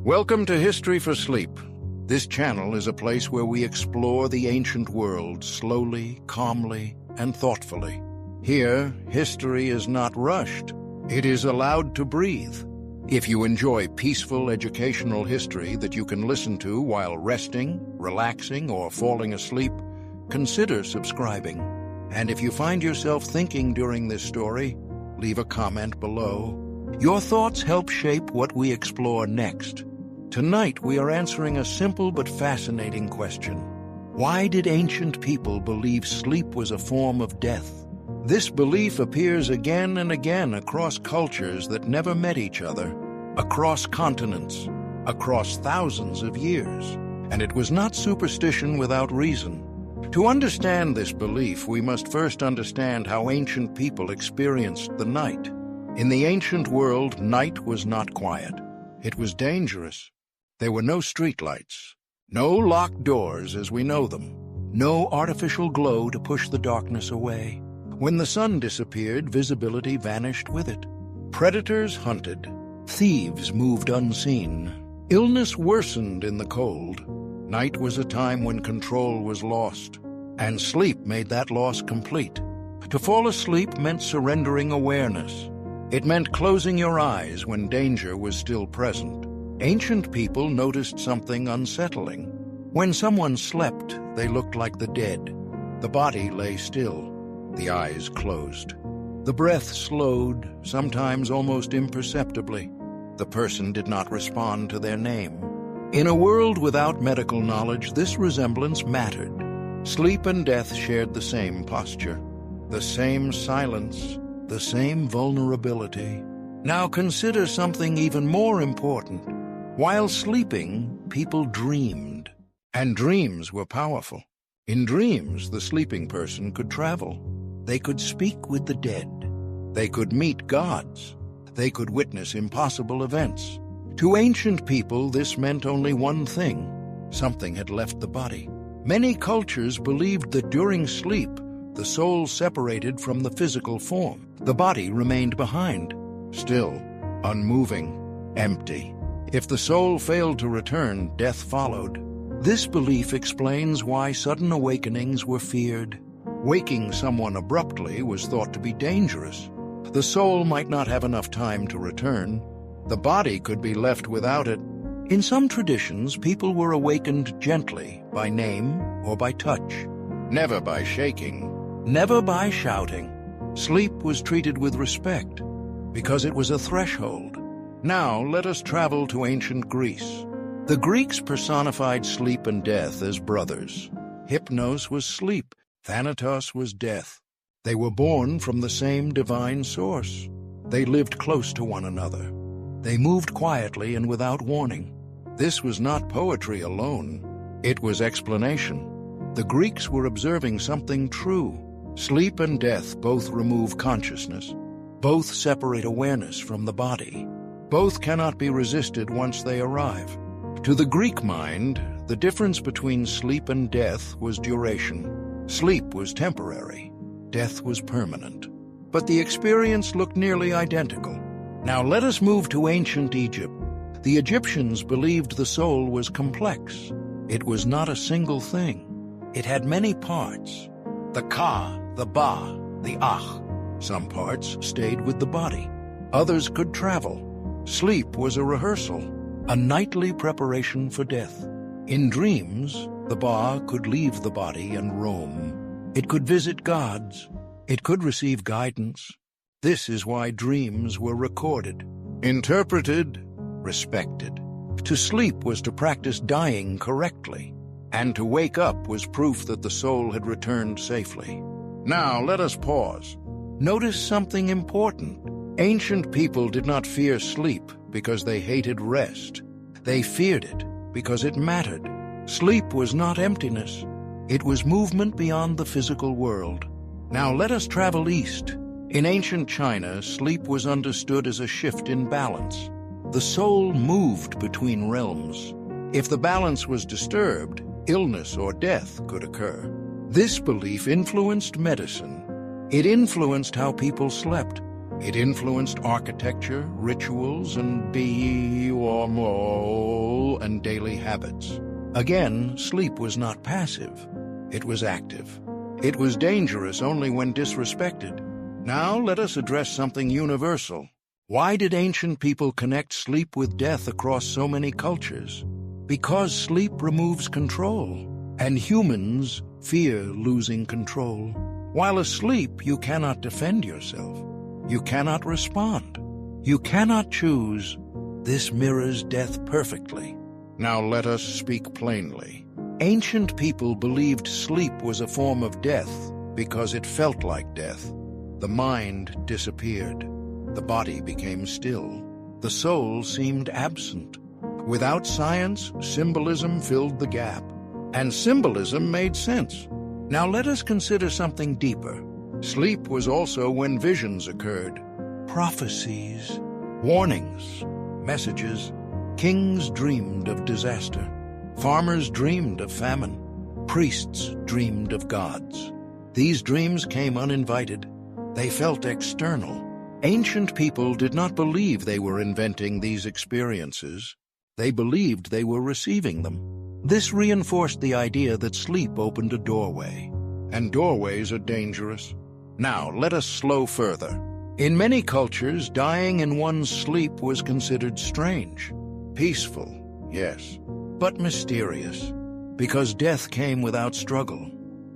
Welcome to History for Sleep. This channel is a place where we explore the ancient world slowly, calmly, and thoughtfully. Here, history is not rushed. It is allowed to breathe. If you enjoy peaceful educational history that you can listen to while resting, relaxing, or falling asleep, consider subscribing. And if you find yourself thinking during this story, leave a comment below. Your thoughts help shape what we explore next. Tonight, we are answering a simple but fascinating question. Why did ancient people believe sleep was a form of death? This belief appears again and again across cultures that never met each other, across continents, across thousands of years. And it was not superstition without reason. To understand this belief, we must first understand how ancient people experienced the night. In the ancient world, night was not quiet. It was dangerous. There were no streetlights, no locked doors as we know them, no artificial glow to push the darkness away. When the sun disappeared, visibility vanished with it. Predators hunted. Thieves moved unseen. Illness worsened in the cold. Night was a time when control was lost, and sleep made that loss complete. To fall asleep meant surrendering awareness. It meant closing your eyes when danger was still present. Ancient people noticed something unsettling. When someone slept, they looked like the dead. The body lay still, the eyes closed. The breath slowed, sometimes almost imperceptibly. The person did not respond to their name. In a world without medical knowledge, this resemblance mattered. Sleep and death shared the same posture, the same silence, the same vulnerability. Now consider something even more important. While sleeping, people dreamed, and dreams were powerful. In dreams, the sleeping person could travel. They could speak with the dead. They could meet gods. They could witness impossible events. To ancient people, this meant only one thing: something had left the body. Many cultures believed that during sleep, the soul separated from the physical form. The body remained behind, still, unmoving, empty. If the soul failed to return, death followed. This belief explains why sudden awakenings were feared. Waking someone abruptly was thought to be dangerous. The soul might not have enough time to return. The body could be left without it. In some traditions, people were awakened gently, by name or by touch. Never by shaking. Never by shouting. Sleep was treated with respect, because it was a threshold. Now let us travel to ancient Greece. The Greeks personified sleep and death as brothers. Hypnos was sleep, Thanatos was death. They were born from the same divine source. They lived close to one another. They moved quietly and without warning. This was not poetry alone. It was explanation. The Greeks were observing something true. Sleep and death both remove consciousness. Both separate awareness from the body. Both cannot be resisted once they arrive. To the Greek mind, the difference between sleep and death was duration. Sleep was temporary. Death was permanent. But the experience looked nearly identical. Now let us move to ancient Egypt. The Egyptians believed the soul was complex. It was not a single thing. It had many parts. The Ka, the Ba, the Ach. Some parts stayed with the body. Others could travel. Sleep was a rehearsal, a nightly preparation for death. In dreams, the Ba could leave the body and roam. It could visit gods. It could receive guidance. This is why dreams were recorded, interpreted, respected. To sleep was to practice dying correctly, and to wake up was proof that the soul had returned safely. Now let us pause. Notice something important. Ancient people did not fear sleep because they hated rest. They feared it because it mattered. Sleep was not emptiness. It was movement beyond the physical world. Now let us travel east. In ancient China, sleep was understood as a shift in balance. The soul moved between realms. If the balance was disturbed, illness or death could occur. This belief influenced medicine. It influenced how people slept. It influenced architecture, rituals, and daily habits. Again, sleep was not passive. It was active. It was dangerous only when disrespected. Now let us address something universal. Why did ancient people connect sleep with death across so many cultures? Because sleep removes control, and humans fear losing control. While asleep, you cannot defend yourself. You cannot respond. You cannot choose. This mirrors death perfectly. Now let us speak plainly. Ancient people believed sleep was a form of death because it felt like death. The mind disappeared. The body became still. The soul seemed absent. Without science, symbolism filled the gap. And symbolism made sense. Now let us consider something deeper. Sleep was also when visions occurred. Prophecies, warnings, messages. Kings dreamed of disaster. Farmers dreamed of famine. Priests dreamed of gods. These dreams came uninvited. They felt external. Ancient people did not believe they were inventing these experiences. They believed they were receiving them. This reinforced the idea that sleep opened a doorway. And doorways are dangerous. Now, let us slow further. In many cultures, dying in one's sleep was considered strange. Peaceful, yes, but mysterious. Because death came without struggle,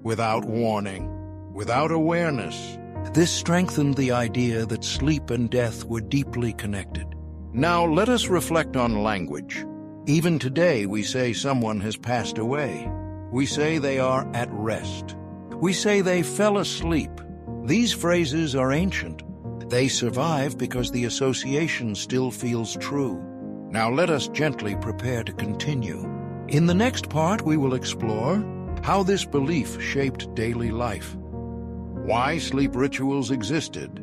without warning, without awareness. This strengthened the idea that sleep and death were deeply connected. Now let us reflect on language. Even today we say someone has passed away. We say they are at rest. We say they fell asleep. These phrases are ancient. They survive because the association still feels true. Now let us gently prepare to continue. In the next part we will explore how this belief shaped daily life. Why sleep rituals existed,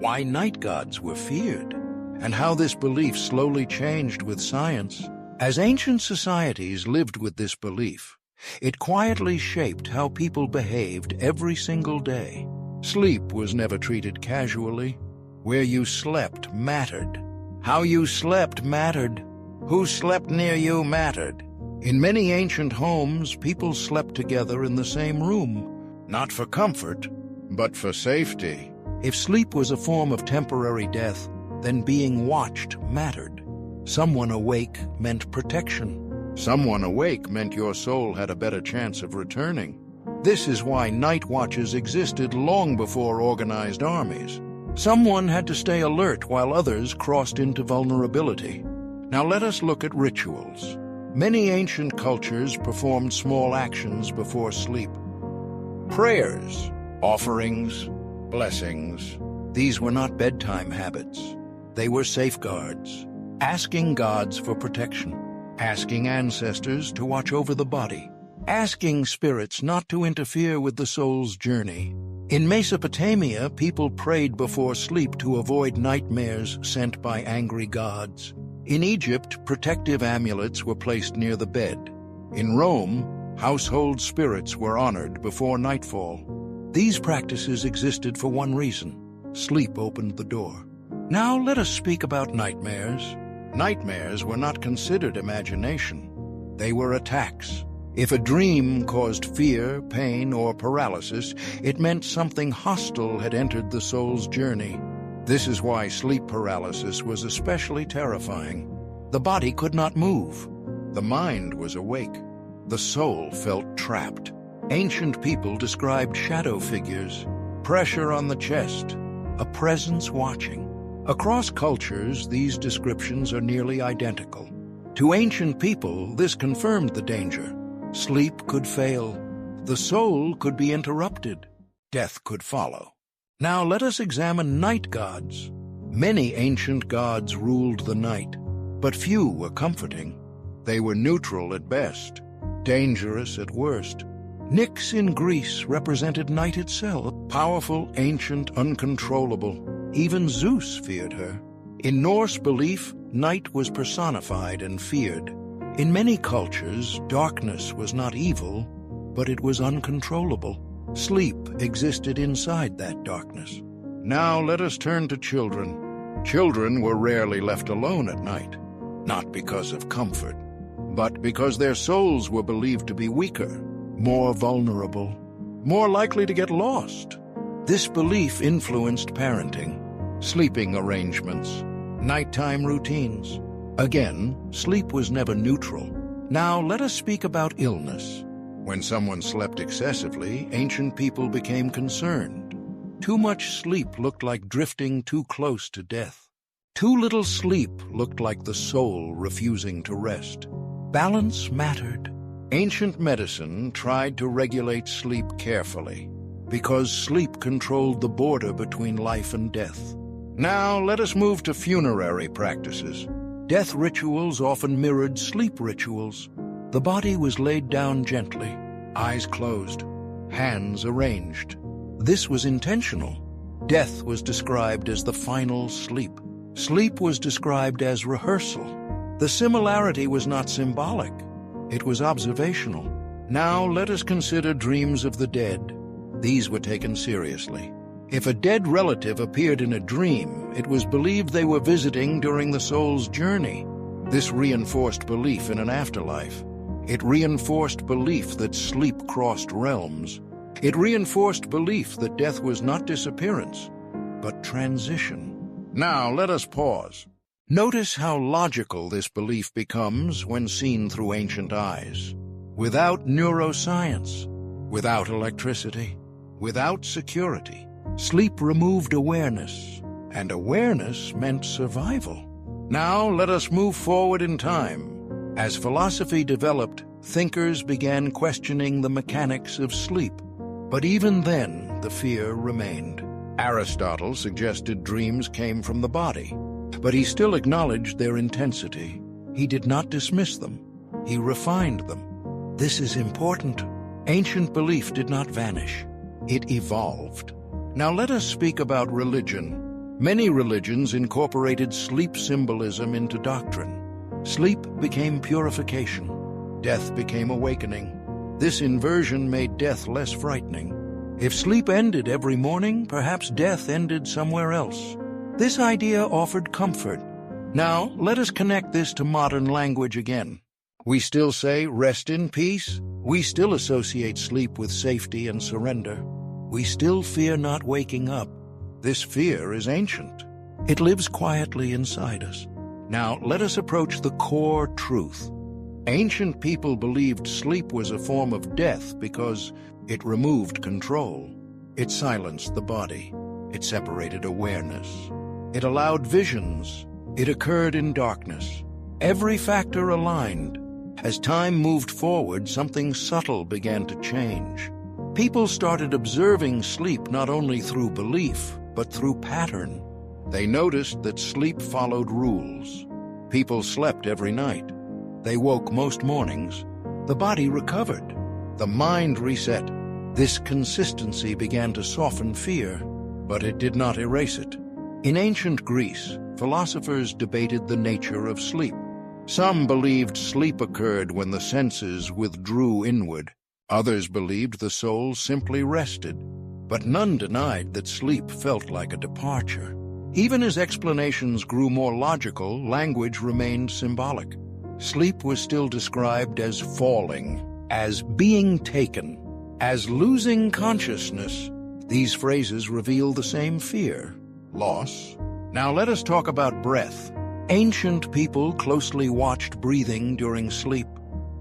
why night gods were feared, and how this belief slowly changed with science. As ancient societies lived with this belief, it quietly shaped how people behaved every single day. Sleep was never treated casually. Where you slept mattered. How you slept mattered. Who slept near you mattered. In many ancient homes, people slept together in the same room. Not for comfort, but for safety. If sleep was a form of temporary death, then being watched mattered. Someone awake meant protection. Someone awake meant your soul had a better chance of returning. This is why night watches existed long before organized armies. Someone had to stay alert while others crossed into vulnerability. Now let us look at rituals. Many ancient cultures performed small actions before sleep. Prayers, offerings, blessings. These were not bedtime habits. They were safeguards. Asking gods for protection. Asking ancestors to watch over the body. Asking spirits not to interfere with the soul's journey. In Mesopotamia, people prayed before sleep to avoid nightmares sent by angry gods. In Egypt, protective amulets were placed near the bed. In Rome, household spirits were honored before nightfall. These practices existed for one reason: sleep opened the door. Now let us speak about nightmares. Nightmares were not considered imagination. They were attacks. If a dream caused fear, pain, or paralysis, it meant something hostile had entered the soul's journey. This is why sleep paralysis was especially terrifying. The body could not move. The mind was awake. The soul felt trapped. Ancient people described shadow figures, pressure on the chest, a presence watching. Across cultures, these descriptions are nearly identical. To ancient people, this confirmed the danger. Sleep could fail. The soul could be interrupted. Death could follow. Now let us examine night gods. Many ancient gods ruled the night, but few were comforting. They were neutral at best, dangerous at worst. Nyx in Greece represented night itself, powerful, ancient, uncontrollable. Even Zeus feared her. In Norse belief, night was personified and feared. In many cultures, darkness was not evil, but it was uncontrollable. Sleep existed inside that darkness. Now let us turn to children. Children were rarely left alone at night, not because of comfort, but because their souls were believed to be weaker, more vulnerable, more likely to get lost. This belief influenced parenting, sleeping arrangements, nighttime routines. Again, sleep was never neutral. Now let us speak about illness. When someone slept excessively, ancient people became concerned. Too much sleep looked like drifting too close to death. Too little sleep looked like the soul refusing to rest. Balance mattered. Ancient medicine tried to regulate sleep carefully, because sleep controlled the border between life and death. Now let us move to funerary practices. Death rituals often mirrored sleep rituals. The body was laid down gently, eyes closed, hands arranged. This was intentional. Death was described as the final sleep. Sleep was described as rehearsal. The similarity was not symbolic. It was observational. Now let us consider dreams of the dead. These were taken seriously. If a dead relative appeared in a dream, it was believed they were visiting during the soul's journey. This reinforced belief in an afterlife. It reinforced belief that sleep crossed realms. It reinforced belief that death was not disappearance, but transition. Now let us pause. Notice how logical this belief becomes when seen through ancient eyes. Without neuroscience, without electricity, without security, sleep removed awareness, and awareness meant survival. Now let us move forward in time. As philosophy developed, thinkers began questioning the mechanics of sleep. But even then, the fear remained. Aristotle suggested dreams came from the body, but he still acknowledged their intensity. He did not dismiss them. He refined them. This is important. Ancient belief did not vanish. It evolved. Now let us speak about religion. Many religions incorporated sleep symbolism into doctrine. Sleep became purification. Death became awakening. This inversion made death less frightening. If sleep ended every morning, perhaps death ended somewhere else. This idea offered comfort. Now, let us connect this to modern language again. We still say, rest in peace. We still associate sleep with safety and surrender. We still fear not waking up. This fear is ancient. It lives quietly inside us. Now, let us approach the core truth. Ancient people believed sleep was a form of death because it removed control. It silenced the body. It separated awareness. It allowed visions. It occurred in darkness. Every factor aligned. As time moved forward, something subtle began to change. People started observing sleep not only through belief, but through pattern. They noticed that sleep followed rules. People slept every night. They woke most mornings. The body recovered. The mind reset. This consistency began to soften fear, but it did not erase it. In ancient Greece, philosophers debated the nature of sleep. Some believed sleep occurred when the senses withdrew inward. Others believed the soul simply rested. But none denied that sleep felt like a departure. Even as explanations grew more logical, language remained symbolic. Sleep was still described as falling, as being taken, as losing consciousness. These phrases reveal the same fear, loss. Now let us talk about breath. Ancient people closely watched breathing during sleep.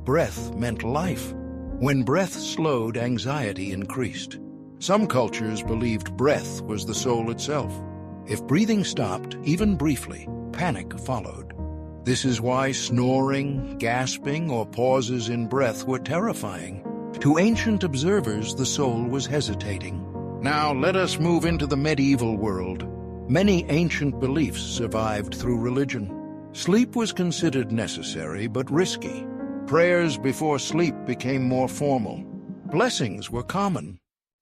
Breath meant life. When breath slowed, anxiety increased. Some cultures believed breath was the soul itself. If breathing stopped, even briefly, panic followed. This is why snoring, gasping, or pauses in breath were terrifying. To ancient observers, the soul was hesitating. Now let us move into the medieval world. Many ancient beliefs survived through religion. Sleep was considered necessary but risky. Prayers before sleep became more formal. Blessings were common.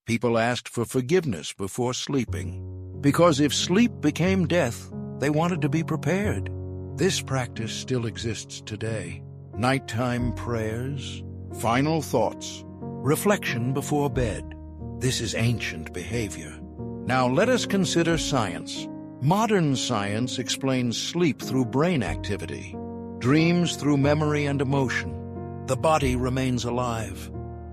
People asked for forgiveness before sleeping. Because if sleep became death, they wanted to be prepared. This practice still exists today. Nighttime prayers, final thoughts, reflection before bed. This is ancient behavior. Now let us consider science. Modern science explains sleep through brain activity, dreams through memory and emotion. The body remains alive.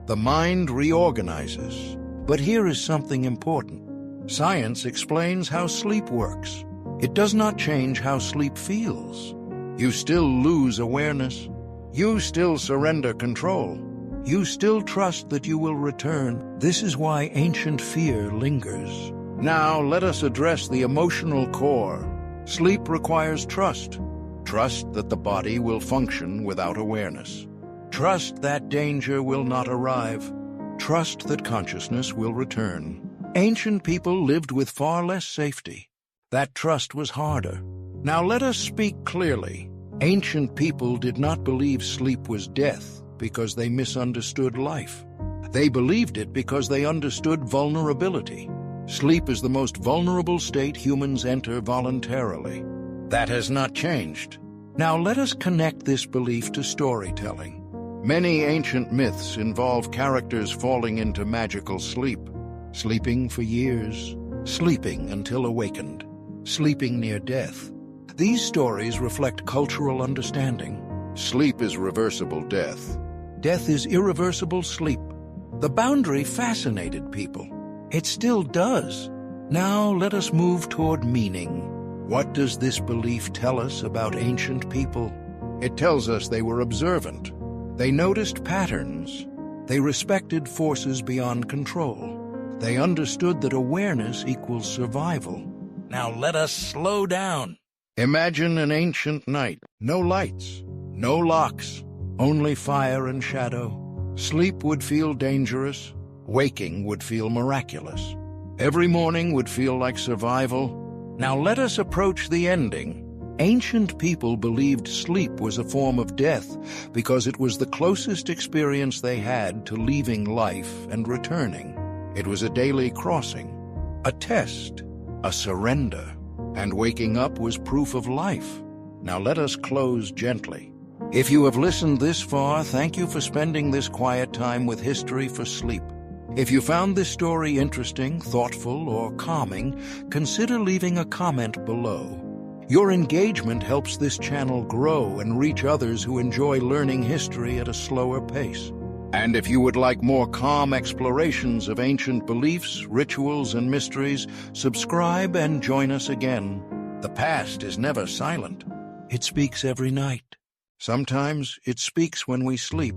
The mind reorganizes. But here is something important. Science explains how sleep works. It does not change how sleep feels. You still lose awareness. You still surrender control. You still trust that you will return. This is why ancient fear lingers. Now let us address the emotional core. Sleep requires trust. Trust that the body will function without awareness. Trust that danger will not arrive. Trust that consciousness will return. Ancient people lived with far less safety. That trust was harder. Now let us speak clearly. Ancient people did not believe sleep was death because they misunderstood life. They believed it because they understood vulnerability. Sleep is the most vulnerable state humans enter voluntarily. That has not changed. Now let us connect this belief to storytelling. Many ancient myths involve characters falling into magical sleep, sleeping for years, sleeping until awakened, sleeping near death. These stories reflect cultural understanding. Sleep is reversible death. Death is irreversible sleep. The boundary fascinated people. It still does. Now let us move toward meaning. What does this belief tell us about ancient people? It tells us they were observant. They noticed patterns. They respected forces beyond control. They understood that awareness equals survival. Now let us slow down. Imagine an ancient night. No lights, no locks, only fire and shadow. Sleep would feel dangerous. Waking would feel miraculous. Every morning would feel like survival. Now let us approach the ending. Ancient people believed sleep was a form of death because it was the closest experience they had to leaving life and returning. It was a daily crossing, a test, a surrender, and waking up was proof of life. Now let us close gently. If you have listened this far, thank you for spending this quiet time with History for Sleep. If you found this story interesting, thoughtful, or calming, consider leaving a comment below. Your engagement helps this channel grow and reach others who enjoy learning history at a slower pace. And if you would like more calm explorations of ancient beliefs, rituals, and mysteries, subscribe and join us again. The past is never silent. It speaks every night. Sometimes it speaks when we sleep.